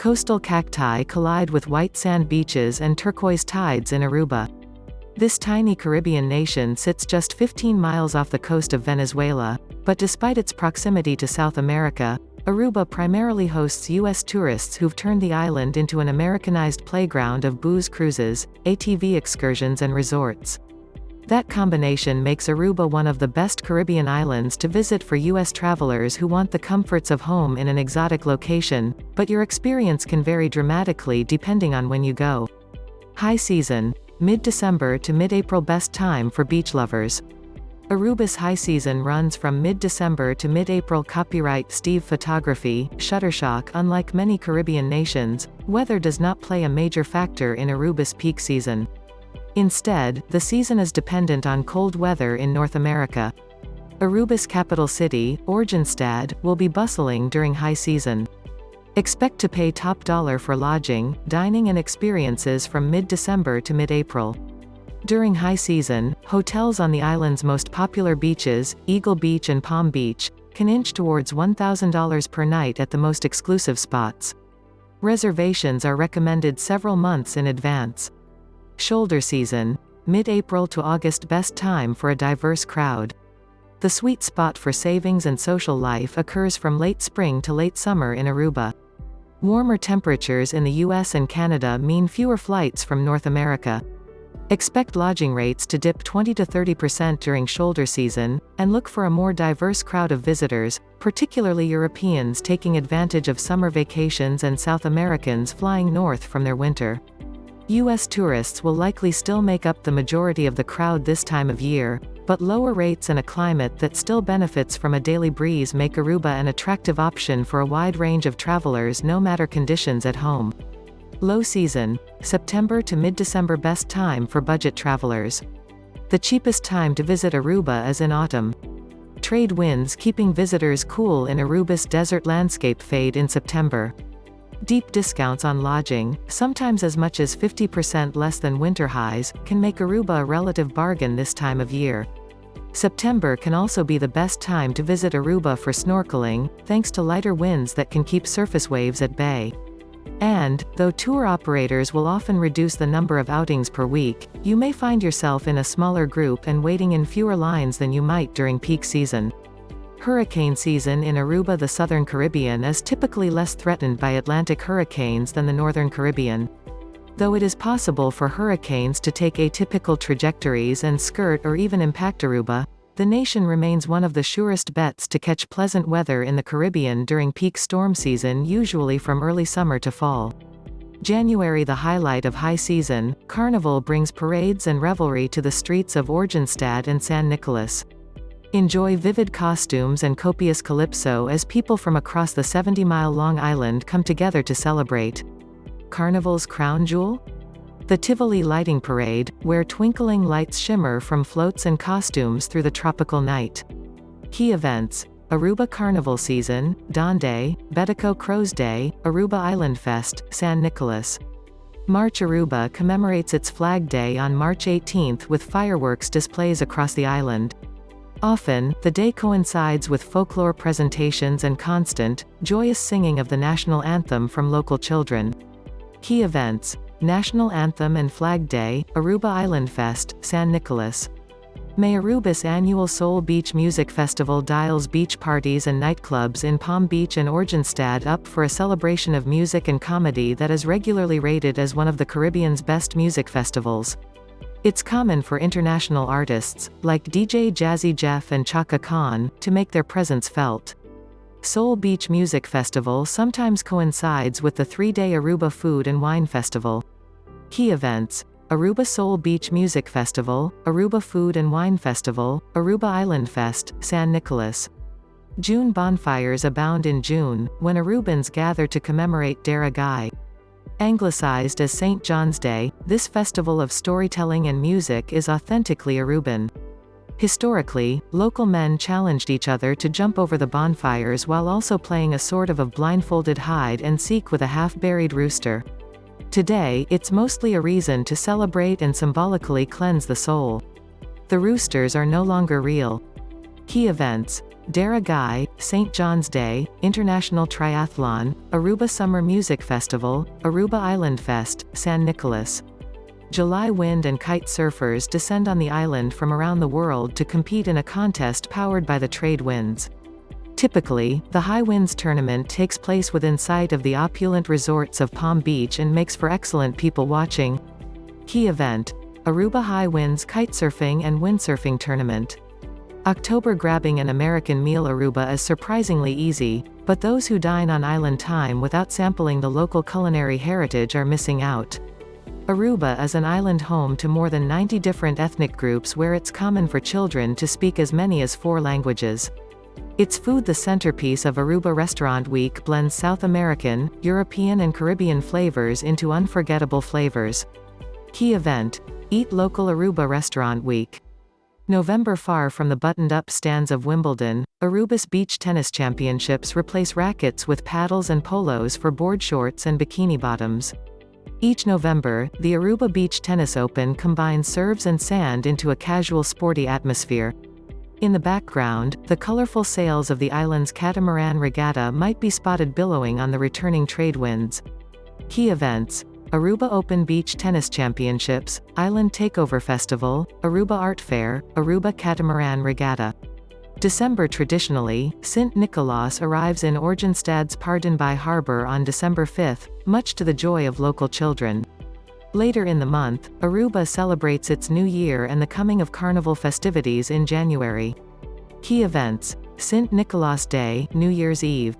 Coastal cacti collide with white sand beaches and turquoise tides in Aruba. This tiny Caribbean nation sits just 15 miles off the coast of Venezuela, but despite its proximity to South America, Aruba primarily hosts U.S. tourists who've turned the island into an Americanized playground of booze cruises, ATV excursions and resorts. That combination makes Aruba one of the best Caribbean islands to visit for U.S. travelers who want the comforts of home in an exotic location, but your experience can vary dramatically depending on when you go. High season, mid-December to mid-April, best time for beach lovers. Aruba's high season runs from mid-December to mid-April. Copyright Steve Photography, Shutterstock. Unlike many Caribbean nations, weather does not play a major factor in Aruba's peak season. Instead, the season is dependent on cold weather in North America. Aruba's capital city, Oranjestad, will be bustling during high season. Expect to pay top dollar for lodging, dining and experiences from mid-December to mid-April. During high season, hotels on the island's most popular beaches, Eagle Beach and Palm Beach, can inch towards $1,000 per night at the most exclusive spots. Reservations are recommended several months in advance. Shoulder season, mid-April to August, best time for a diverse crowd. The sweet spot for savings and social life occurs from late spring to late summer in Aruba. Warmer temperatures in the US and Canada mean fewer flights from North America. Expect lodging rates to dip 20 to 30% during shoulder season, and look for a more diverse crowd of visitors, particularly Europeans taking advantage of summer vacations and South Americans flying north from their winter. U.S. tourists will likely still make up the majority of the crowd this time of year, but lower rates and a climate that still benefits from a daily breeze make Aruba an attractive option for a wide range of travelers no matter conditions at home. Low season, September to mid-December, best time for budget travelers. The cheapest time to visit Aruba is in autumn. Trade winds keeping visitors cool in Aruba's desert landscape fade in September. Deep discounts on lodging, sometimes as much as 50% less than winter highs, can make Aruba a relative bargain this time of year. September can also be the best time to visit Aruba for snorkeling, thanks to lighter winds that can keep surface waves at bay. And, though tour operators will often reduce the number of outings per week, you may find yourself in a smaller group and waiting in fewer lines than you might during peak season. Hurricane season in Aruba. The Southern Caribbean is typically less threatened by Atlantic hurricanes than the Northern Caribbean. Though it is possible for hurricanes to take atypical trajectories and skirt or even impact Aruba, the nation remains one of the surest bets to catch pleasant weather in the Caribbean during peak storm season, usually from early summer to fall. January, the highlight of high season, Carnival brings parades and revelry to the streets of Oranjestad and San Nicolas. Enjoy vivid costumes and copious calypso as people from across the 70-mile-long island come together to celebrate. Carnival's crown jewel? The Tivoli Lighting Parade, where twinkling lights shimmer from floats and costumes through the tropical night. Key events: Aruba Carnival Season, Dawn Day, Betico Crows Day, Aruba Island Fest, San Nicolas. March. Aruba commemorates its Flag Day on March 18 with fireworks displays across the island. Often, the day coincides with folklore presentations and constant, joyous singing of the national anthem from local children. Key events: National Anthem and Flag Day, Aruba Island Fest, San Nicolas. May. Aruba's annual Soul Beach Music Festival dials beach parties and nightclubs in Palm Beach and Oranjestad up for a celebration of music and comedy that is regularly rated as one of the Caribbean's best music festivals. It's common for international artists, like DJ Jazzy Jeff and Chaka Khan, to make their presence felt. Soul Beach Music Festival sometimes coincides with the 3-day Aruba Food and Wine Festival. Key events: Aruba Soul Beach Music Festival, Aruba Food and Wine Festival, Aruba Island Fest, San Nicolas. June. Bonfires abound in June, when Arubans gather to commemorate Dara Gai. Anglicized as St. John's Day, this festival of storytelling and music is authentically Aruban. Historically, local men challenged each other to jump over the bonfires while also playing a sort of blindfolded hide and seek with a half-buried rooster. Today, it's mostly a reason to celebrate and symbolically cleanse the soul. The roosters are no longer real. Key events: Dara Gai, St. John's Day, International Triathlon, Aruba Summer Music Festival, Aruba Island Fest, San Nicolas. July wind and kite surfers descend on the island from around the world to compete in a contest powered by the trade winds. Typically, the High Winds tournament takes place within sight of the opulent resorts of Palm Beach and makes for excellent people watching. Key event: Aruba High Winds Kitesurfing and Windsurfing Tournament. October grabbing an American meal. Aruba is surprisingly easy, but those who dine on island time without sampling the local culinary heritage are missing out. Aruba is an island home to more than 90 different ethnic groups where it's common for children to speak as many as 4 languages. Its food, the centerpiece of Aruba Restaurant Week, blends South American, European and Caribbean flavors into unforgettable flavors. Key event: Eat Local. Aruba Restaurant Week. November. Far from the buttoned-up stands of Wimbledon, Aruba's beach tennis championships replace rackets with paddles and polos for board shorts and bikini bottoms. Each November, the Aruba Beach Tennis Open combines serves and sand into a casual sporty atmosphere. In the background, the colorful sails of the island's catamaran regatta might be spotted billowing on the returning trade winds. Key events: Aruba Open Beach Tennis Championships, Island Takeover Festival, Aruba Art Fair, Aruba Catamaran Regatta. December. Traditionally, St. Nicholas arrives in Oranjestad's Pardonby Harbor on December 5, much to the joy of local children. Later in the month, Aruba celebrates its New Year and the coming of Carnival festivities in January. Key events: St. Nicholas Day, New Year's Eve,